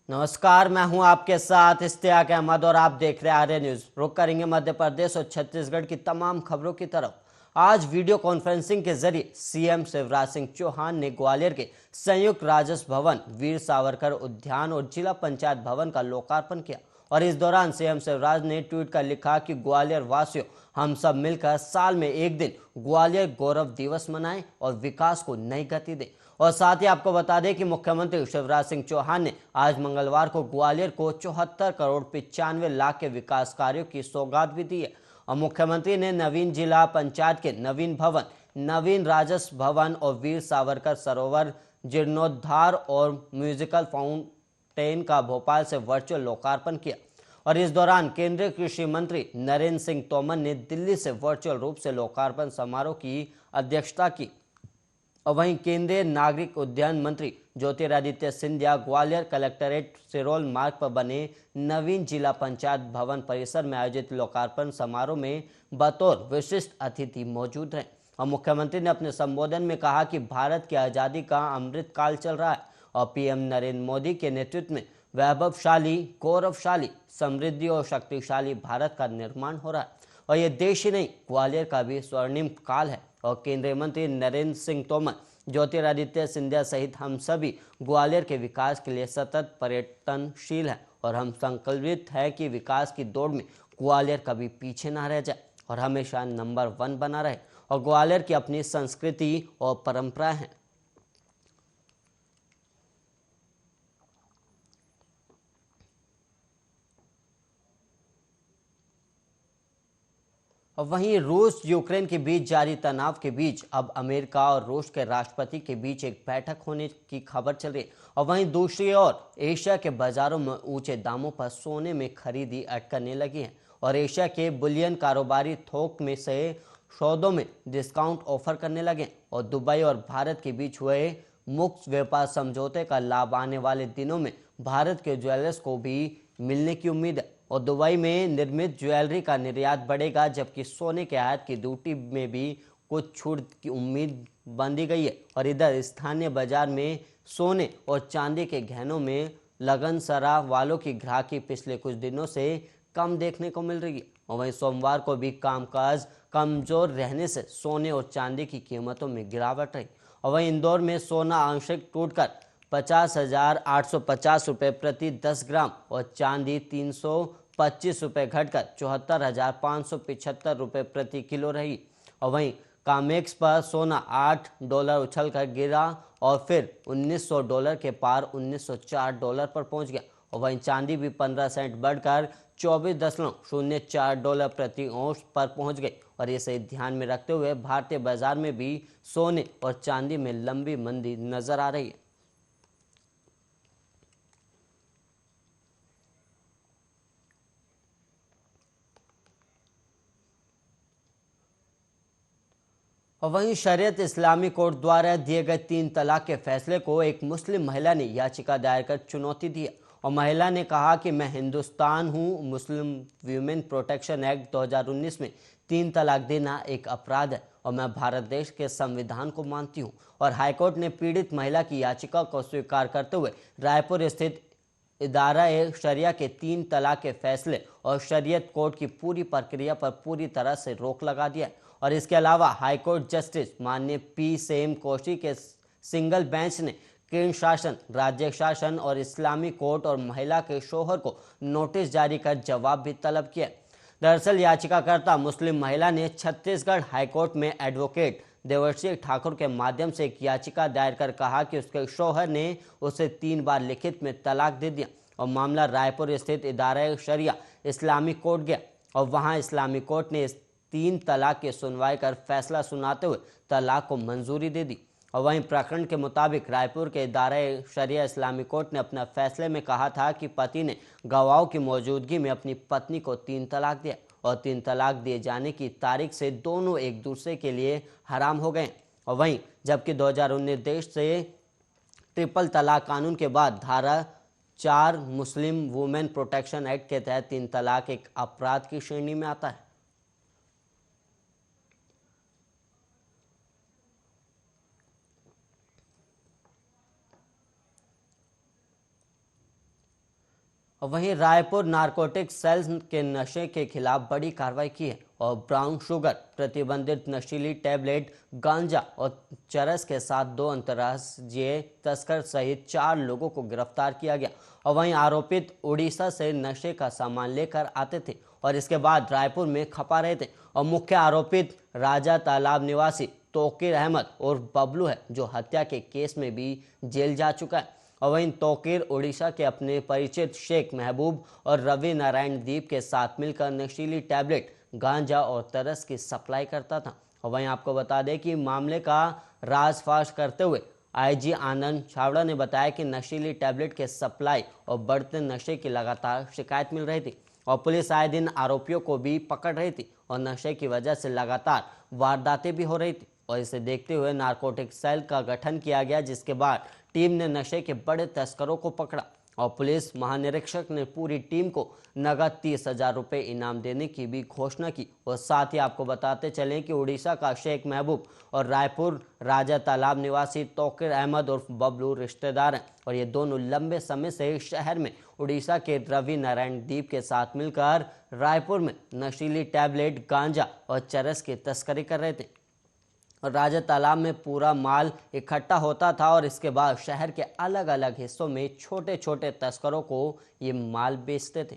नमस्कार, मैं हूं आपके साथ इश्तियाक अहमद और आप देख रहे हैं आर्य न्यूज। रुक करेंगे मध्य प्रदेश और छत्तीसगढ़ की तमाम खबरों की तरफ। आज वीडियो कॉन्फ्रेंसिंग के जरिए सीएम शिवराज सिंह चौहान ने ग्वालियर के संयुक्त राजस्व भवन, वीर सावरकर उद्यान और जिला पंचायत भवन का लोकार्पण किया। और इस दौरान सीएम शिवराज ने ट्वीट कर लिखा कि ग्वालियर वासियों, हम सब मिलकर साल में एक दिन ग्वालियर गौरव दिवस मनाएं और विकास को नई गति दें। और साथ ही आपको बता दें कि मुख्यमंत्री शिवराज सिंह चौहान ने आज मंगलवार को ग्वालियर को 74 करोड़ 95 लाख के विकास कार्यों की सौगात भी दी है। और मुख्यमंत्री ने नवीन जिला पंचायत के नवीन भवन, नवीन राजस्व भवन और वीर सावरकर सरोवर जीर्णोद्धार और म्यूजिकल फाउंटेन का भोपाल से वर्चुअल लोकार्पण किया। और इस दौरान केंद्रीय कृषि मंत्री नरेंद्र सिंह तोमर ने दिल्ली से वर्चुअल रूप से लोकार्पण समारोह की अध्यक्षता की। और वहीं केंद्रीय नागरिक उड्डयन मंत्री ज्योतिरादित्य सिंधिया ग्वालियर कलेक्ट्रेट सिरोल मार्ग पर बने नवीन जिला पंचायत भवन परिसर में आयोजित लोकार्पण समारोह में बतौर विशिष्ट अतिथि मौजूद रहे। और मुख्यमंत्री ने अपने संबोधन में कहा कि भारत की आज़ादी का अमृत काल चल रहा है और पीएम नरेंद्र मोदी के नेतृत्व में वैभवशाली, गौरवशाली, समृद्धि और शक्तिशाली भारत का निर्माण हो रहा है। और ये देश ही नहीं, ग्वालियर का भी स्वर्णिम काल है। और केंद्रीय मंत्री नरेंद्र सिंह तोमर, ज्योतिरादित्य सिंधिया सहित हम सभी ग्वालियर के विकास के लिए सतत पर्यटनशील हैं और हम संकल्पित हैं कि विकास की दौड़ में ग्वालियर कभी पीछे ना रह जाए और हमेशा नंबर 1 बना रहे। और ग्वालियर की अपनी संस्कृति और परंपरा है। और वहीं रूस यूक्रेन के बीच जारी तनाव के बीच अब अमेरिका और रूस के राष्ट्रपति के बीच एक बैठक होने की खबर चल रही है। और वहीं दूसरी ओर एशिया के बाजारों में ऊंचे दामों पर सोने में खरीदी अटकने लगी है और एशिया के बुलियन कारोबारी थोक में से सौदों में डिस्काउंट ऑफर करने लगे। और दुबई और भारत के बीच हुए मुक्त व्यापार समझौते का लाभ आने वाले दिनों में भारत के ज्वेलर्स को भी मिलने की उम्मीद है। और दुबई में निर्मित ज्वेलरी का निर्यात बढ़ेगा, जबकि सोने के आयात की ड्यूटी में भी कुछ छूट की उम्मीद बांधी गई है। और इधर स्थानीय बाजार में सोने और चांदी के गहनों में लगनसरा वालों की ग्राहकी पिछले कुछ दिनों से कम देखने को मिल रही है। और वहीं सोमवार को भी कामकाज कमजोर रहने से सोने और चांदी की कीमतों में गिरावट रही। और वहीं इंदौर में सोना आंशिक टूटकर 50,850 रुपये प्रति 10 ग्राम और चांदी 325 रुपये घटकर 74,575 रुपये प्रति किलो रही। और वहीं कामेक्स पर सोना $8 उछलकर गिरा और फिर $1,900 के पार $1,904 पर पहुंच गया। और वहीं चांदी भी 15 सेंट बढ़कर $24.04 प्रति औंस पर पहुंच गई। और इसे ध्यान में रखते हुए भारतीय बाजार में भी सोने और चांदी में लंबी मंदी नजर आ रही है। और वहीं शरीयत इस्लामी कोर्ट द्वारा दिए गए 3 तलाक के फैसले को एक मुस्लिम महिला ने याचिका दायर कर चुनौती दी है। और महिला ने कहा कि मैं हिंदुस्तान हूं, मुस्लिम वीमेन प्रोटेक्शन एक्ट 2019 में 3 तलाक देना एक अपराध है और मैं भारत देश के संविधान को मानती हूं। और हाईकोर्ट ने पीड़ित महिला की याचिका को स्वीकार करते हुए रायपुर स्थित इदारा ए शरिया के 3 तलाक के फैसले और शरीयत कोर्ट की पूरी प्रक्रिया पर पूरी तरह से रोक लगा दिया। और इसके अलावा हाईकोर्ट जस्टिस माननीय पी सेम कोशी के सिंगल बेंच ने केंद्र शासन, राज्य शासन और इस्लामी कोर्ट और महिला के शोहर को नोटिस जारी कर जवाब भी तलब किया। दरअसल याचिकाकर्ता मुस्लिम महिला ने छत्तीसगढ़ हाईकोर्ट में एडवोकेट देवर्षी ठाकुर के माध्यम से एक याचिका दायर कर कहा कि उसके शौहर ने उसे 3 बार लिखित में तलाक दे दिया। और मामला रायपुर स्थित इदारा शरिया इस्लामी कोर्ट गया और वहां इस्लामी कोर्ट ने इस 3 तलाक की सुनवाई कर फैसला सुनाते हुए तलाक को मंजूरी दे दी। और वहीं प्रकरण के मुताबिक रायपुर के इदारा शरिया इस्लामी कोर्ट ने अपने फैसले में कहा था कि पति ने गवाहों की मौजूदगी में अपनी पत्नी को 3 तलाक दिया और 3 तलाक दिए जाने की तारीख से दोनों एक दूसरे के लिए हराम हो गए। और वहीं जबकि 2019 देश से ट्रिपल तलाक कानून के बाद धारा 4 मुस्लिम वुमेन प्रोटेक्शन एक्ट के तहत 3 तलाक एक अपराध की श्रेणी में आता है। और वहीं रायपुर नारकोटिक सेल के नशे के खिलाफ बड़ी कार्रवाई की है और ब्राउन शुगर, प्रतिबंधित नशीली टैबलेट, गांजा और चरस के साथ 2 अंतर्राज्यीय तस्कर सहित 4 लोगों को गिरफ्तार किया गया। और वहीं आरोपित उड़ीसा से नशे का सामान लेकर आते थे और इसके बाद रायपुर में खपा रहे थे। और मुख्य आरोपित राजा तालाब निवासी तोकीर अहमद और बबलू है, जो हत्या के केस में भी जेल जा चुका है। और वहीं तोकीर उड़ीसा के अपने परिचित शेख महबूब और रवि नारायण दीप के साथ मिलकर नशीली टैबलेट, गांजा और तरस की सप्लाई करता था। और वहीं आपको बता दें कि मामले का राजफाश करते हुए आईजी आनंद छावड़ा ने बताया कि नशीली टैबलेट के सप्लाई और बढ़ते नशे की लगातार शिकायत मिल रही थी और पुलिस आए दिन आरोपियों को भी पकड़ रही थी और नशे की वजह से लगातार वारदातें भी हो रही थी। और इसे देखते हुए नारकोटिक सेल का गठन किया गया, जिसके बाद टीम ने नशे के बड़े तस्करों को पकड़ा और पुलिस महानिरीक्षक ने पूरी टीम को नगद 30,000 रुपये इनाम देने की भी घोषणा की। और साथ ही आपको बताते चलें कि उड़ीसा का शेख महबूब और रायपुर राजा तालाब निवासी तोकीर अहमद उर्फ बबलू रिश्तेदार हैं और ये दोनों लंबे समय से शहर में उड़ीसा के रवि नारायण दीप के साथ मिलकर रायपुर में नशीली टैबलेट, गांजा और चरस की तस्करी कर रहे थे। और राजा तालाब में पूरा माल इकट्ठा होता था और इसके बाद शहर के अलग अलग हिस्सों में छोटे छोटे तस्करों को ये माल बेचते थे।